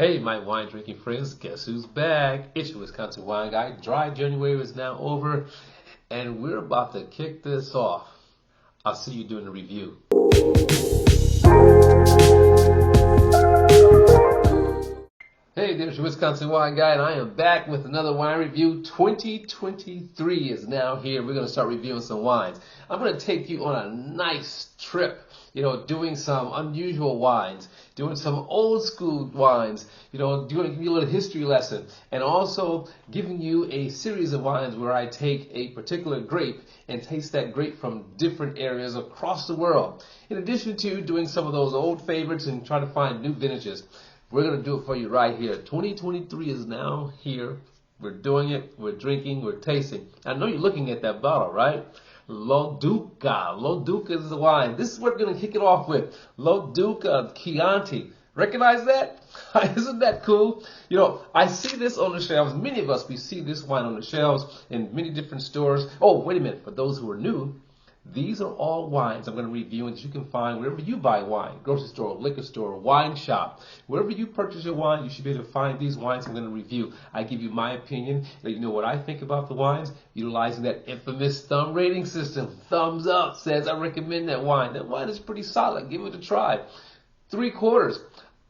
Hey, my wine drinking friends, guess who's back? It's your Wisconsin wine guy. Dry January is now over, and we're about to kick this off. I'll see you doing the review. Hey, there's your Wisconsin wine guy, and I am back with another wine review. 2023 is now here. We're going to start reviewing some wines. I'm going to take you on a nice trip, doing some unusual wines, doing some old school wines, give you a little history lesson, and also giving you a series of wines where I take a particular grape and taste that grape from different areas across the world. In addition to doing some of those old favorites and trying to find new vintages. We're going to do it for you right here. 2023 is now here. We're doing it. We're drinking. We're tasting. I know you're looking at that bottle, right? Lo Duca. Lo Duca is the wine. This is what we're going to kick it off with. Lo Duca Chianti. Recognize that? Isn't that cool? I see this on the shelves. Many of us, we see this wine on the shelves in many different stores. Oh, wait a minute. For those who are new, these are all wines I'm going to review and that you can find wherever you buy wine. Grocery store, liquor store, wine shop. Wherever you purchase your wine, you should be able to find these wines I'm going to review. I give you my opinion. Let you know what I think about the wines, utilizing that infamous thumb rating system. Thumbs up says I recommend that wine. That wine is pretty solid. Give it a try. 3/4.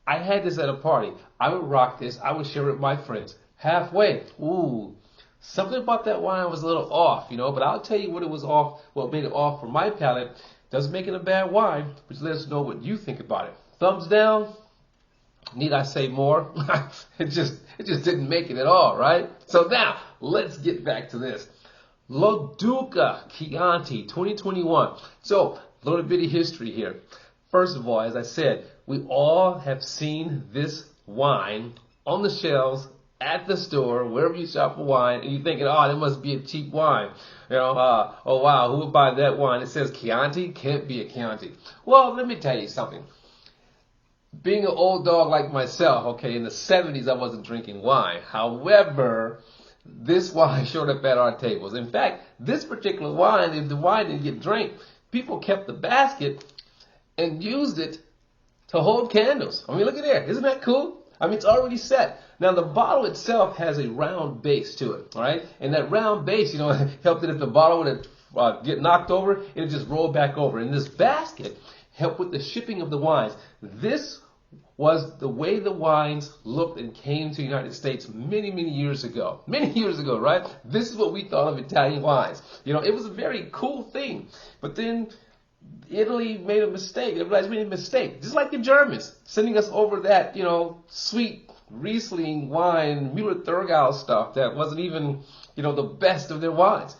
I had this at a party. I would rock this. I would share it with my friends. Halfway. Ooh. Something about that wine was a little off, but I'll tell you what it was off, what made it off for my palate. Doesn't make it a bad wine, but let us know what you think about it. Thumbs down. Need I say more? It just didn't make it at all, right? So now, let's get back to this. Lo Duca Chianti 2021. So, a little bit of history here. First of all, as I said, we all have seen this wine on the shelves at the store, wherever you shop for wine, and you're thinking, oh, that must be a cheap wine. Oh, wow, who would buy that wine? It says Chianti, can't be a Chianti. Well, let me tell you something. Being an old dog like myself, in the 70s, I wasn't drinking wine. However, this wine showed up at our tables. In fact, this particular wine, if the wine didn't get drank, people kept the basket and used it to hold candles. Look at there. Isn't that cool? It's already set. Now, the bottle itself has a round base to it, all right? And that round base, helped that if the bottle would get knocked over, it would just roll back over. And this basket helped with the shipping of the wines. This was the way the wines looked and came to the United States many, many years ago. Many years ago, right? This is what we thought of Italian wines. It was a very cool thing. But then Italy made a mistake. Everybody's made a mistake. Just like the Germans, sending us over that, sweet Riesling wine, Müller-Thurgau stuff that wasn't even, the best of their wines.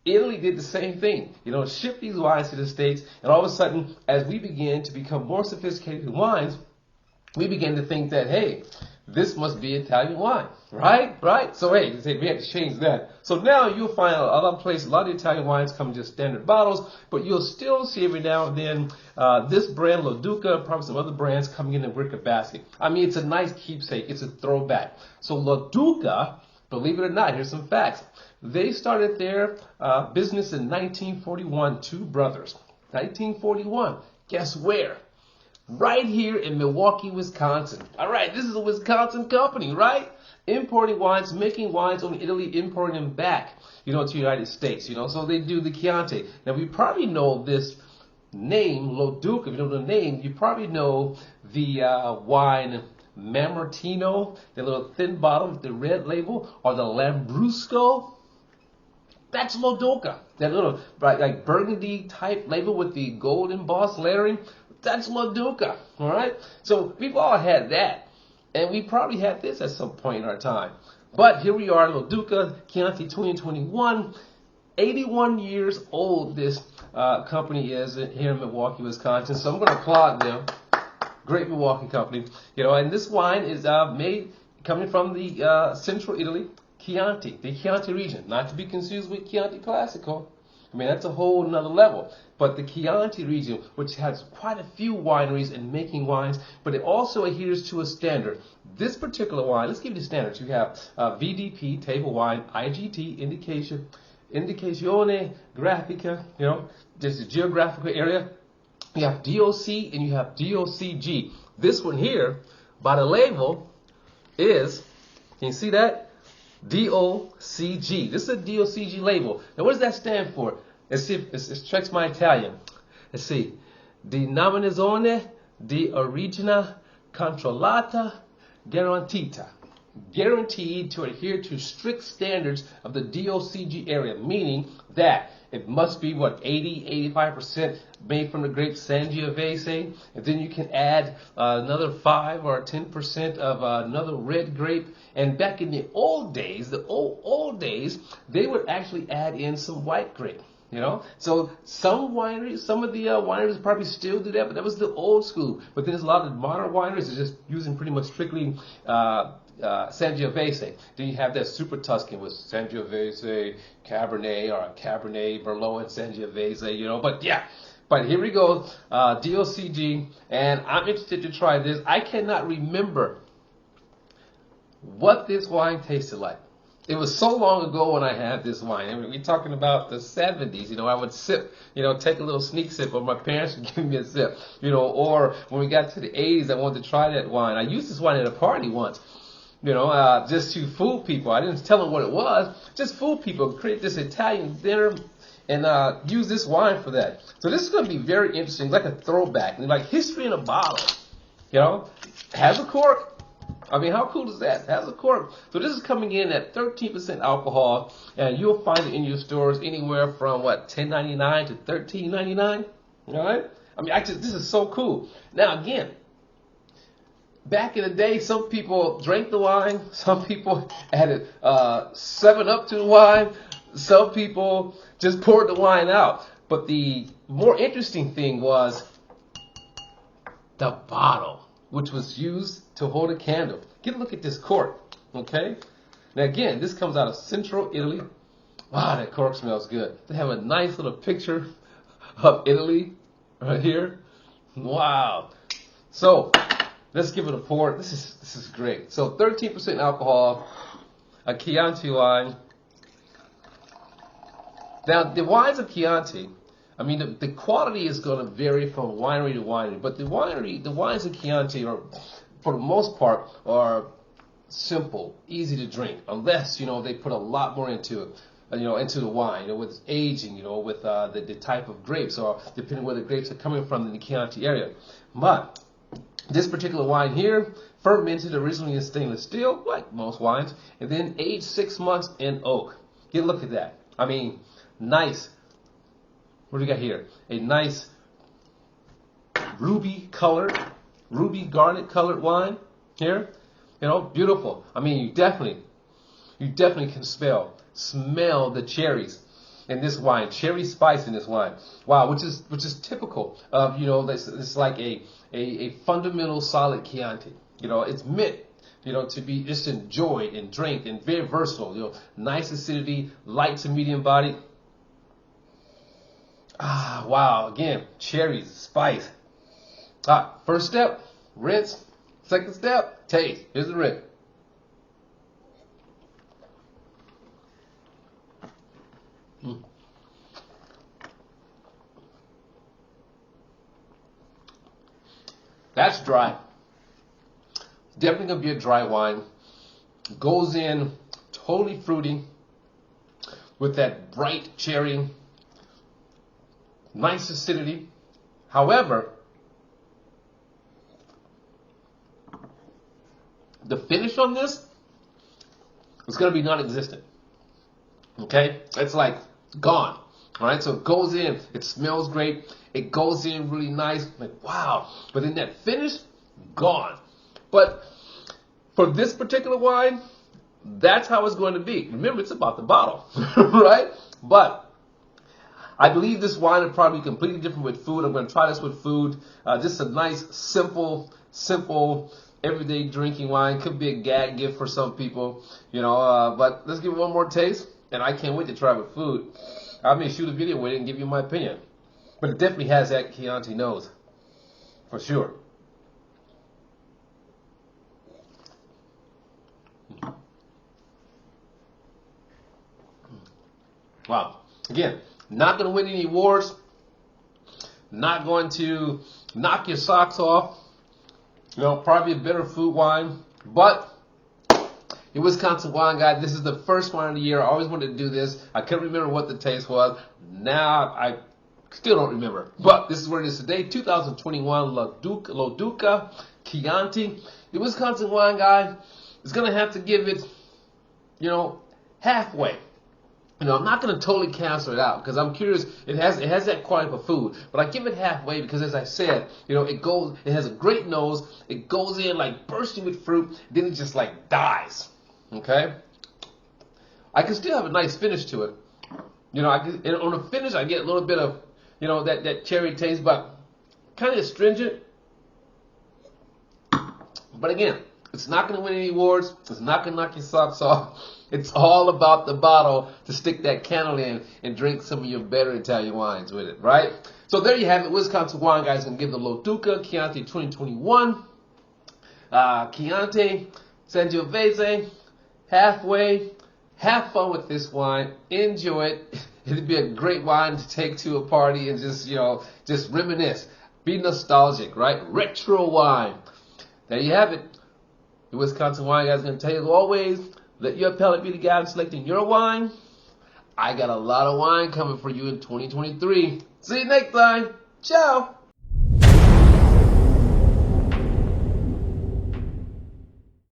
Italy did the same thing, shipped these wines to the States, and all of a sudden, as we began to become more sophisticated in wines, we began to think that, hey, this must be Italian wine, right? So, hey, we had to change that. So now you'll find a lot of places, a lot of Italian wines come in just standard bottles, but you'll still see every now and then this brand, Lo Duca, probably some other brands coming in a wicker basket. It's a nice keepsake. It's a throwback. So Lo Duca, believe it or not, here's some facts. They started their business in 1941, two brothers. 1941. Guess where? Right here in Milwaukee, Wisconsin. All right, this is a Wisconsin company, right? Importing wines, making wines on Italy, importing them back, to the United States, So they do the Chianti. Now, we probably know this name, Lo Duca. If you don't know the name, you probably know the wine Mamertino, the little thin bottle with the red label, or the Lambrusco. That's Lo Duca. That little like burgundy type label with the gold embossed lettering. That's Lo Duca, all right? So we've all had that, and we probably had this at some point in our time. But here we are, Lo Duca Chianti 2021, 81 years old this company is here in Milwaukee, Wisconsin. So I'm going to applaud them. Great Milwaukee company. And this wine is made coming from the central Italy, Chianti, the Chianti region, not to be confused with Chianti Classico. That's a whole nother level. But the Chianti region, which has quite a few wineries and making wines, but it also adheres to a standard. This particular wine, let's give you the standards. You have VDP, table wine, IGT, Indicazione Grafica, just a geographical area. You have DOC and you have DOCG. This one here, by the label, is, can you see that? DOCG. This is a DOCG label. Now, what does that stand for? Let's see if it checks my Italian. Let's see. Denominazione di origine controllata garantita. Guaranteed to adhere to strict standards of the DOCG area, meaning that it must be, what, 80-85% made from the grape Sangiovese, and then you can add another 5 or 10% of another red grape. And back in the old days, they would actually add in some white grape. You know, so some of the wineries probably still do that, but that was the old school. But then there's a lot of the modern wineries are just using pretty much strictly Sangiovese. Then you have that super Tuscan with Sangiovese, Cabernet, or Cabernet, Merlot, and Sangiovese, you know. But yeah, but here we go, DOCG, and I'm interested to try this. I cannot remember what this wine tasted like. It was so long ago when I had this wine. I mean, we're talking about the 70s. You know, I would sip, you know, take a little sneak sip, or my parents would give me a sip, you know, or when we got to the 80s, I wanted to try that wine. I used this wine at a party once, you know, just to fool people. I didn't tell them what it was, just fool people, create this Italian dinner, and use this wine for that. So this is going to be very interesting, like a throwback, like history in a bottle, you know, has a cork. I mean, how cool is that? It has a cork. So this is coming in at 13% alcohol, and you'll find it in your stores anywhere from, what, $10.99 to $13.99? All right? I mean, this is so cool. Now, again, back in the day, some people drank the wine. Some people added 7-Up to the wine. Some people just poured the wine out. But the more interesting thing was the bottle, which was used to hold a candle. Get a look at this cork, okay? Now again, this comes out of Central Italy. Wow, that cork smells good. They have a nice little picture of Italy right here. Wow. So let's give it a pour. This is great. So 13% alcohol, a Chianti wine. Now the wines of Chianti, I mean, the quality is going to vary from winery to winery, but the wines of Chianti are, for the most part, are simple, easy to drink, unless, you know, they put a lot more into it, you know, into the wine, you know, with aging, you know, with the type of grapes, or depending where the grapes are coming from in the Chianti area. But this particular wine here, fermented originally in stainless steel, like most wines, and then aged 6 months in oak. Get a look at that. I mean, nice. What do we got here? A nice ruby garnet colored wine here. You know, beautiful. I mean, you definitely can smell the cherries in this wine, cherry spice in this wine. Wow, which is typical of, you know, it's like a fundamental solid Chianti. You know, it's meant, you know, to be just enjoyed and drank, and very versatile. You know, nice acidity, light to medium body. Ah, wow, again, cherries, spice. First step, rinse. Second step, taste. Here's the rinse. That's dry. Definitely going to be a dry wine. Goes in totally fruity with that bright cherry. Nice acidity. However, the finish on this is going to be non-existent. Okay? It's like gone. All right? So it goes in. It smells great. It goes in really nice. Like, wow. But then that finish, gone. But for this particular wine, that's how it's going to be. Remember, it's about the bottle. Right? But I believe this wine would probably be completely different with food. I'm going to try this with food. Just a nice, simple, everyday drinking wine. Could be a gag gift for some people, you know. But let's give it one more taste, and I can't wait to try it with food. I may shoot a video with it and give you my opinion. But it definitely has that Chianti nose, for sure. Wow. Again, not going to win any awards. Not going to knock your socks off. You know, probably a better food wine. But Your Wisconsin Wine Guide. This is the first wine of the year. I always wanted to do this. I couldn't remember what the taste was. Now I still don't remember. But this is what it is today. 2021 Duca Chianti. The Wisconsin Wine Guide is going to have to give it, halfway. I'm not going to totally cancel it out because I'm curious. It has that quality of food, but I give it halfway because, as I said, it has a great nose. It goes in like bursting with fruit, then it just like dies. Okay, I can still have a nice finish to it. And on the finish, I get a little bit of, that cherry taste, but kind of astringent. But again, it's not going to win any awards. It's not going to knock your socks off. It's all about the bottle to stick that candle in and drink some of your better Italian wines with it, right? So there you have it. Wisconsin Wine Guys going to give the Lo Duca Chianti 2021. Chianti, Sangiovese, halfway. Have fun with this wine. Enjoy it. It'd be a great wine to take to a party and just reminisce. Be nostalgic, right? Retro wine. There you have it. The Wisconsin Wine Guys going to tell you, as always, let your palate be the guide in selecting your wine. I got a lot of wine coming for you in 2023. See you next time. Ciao.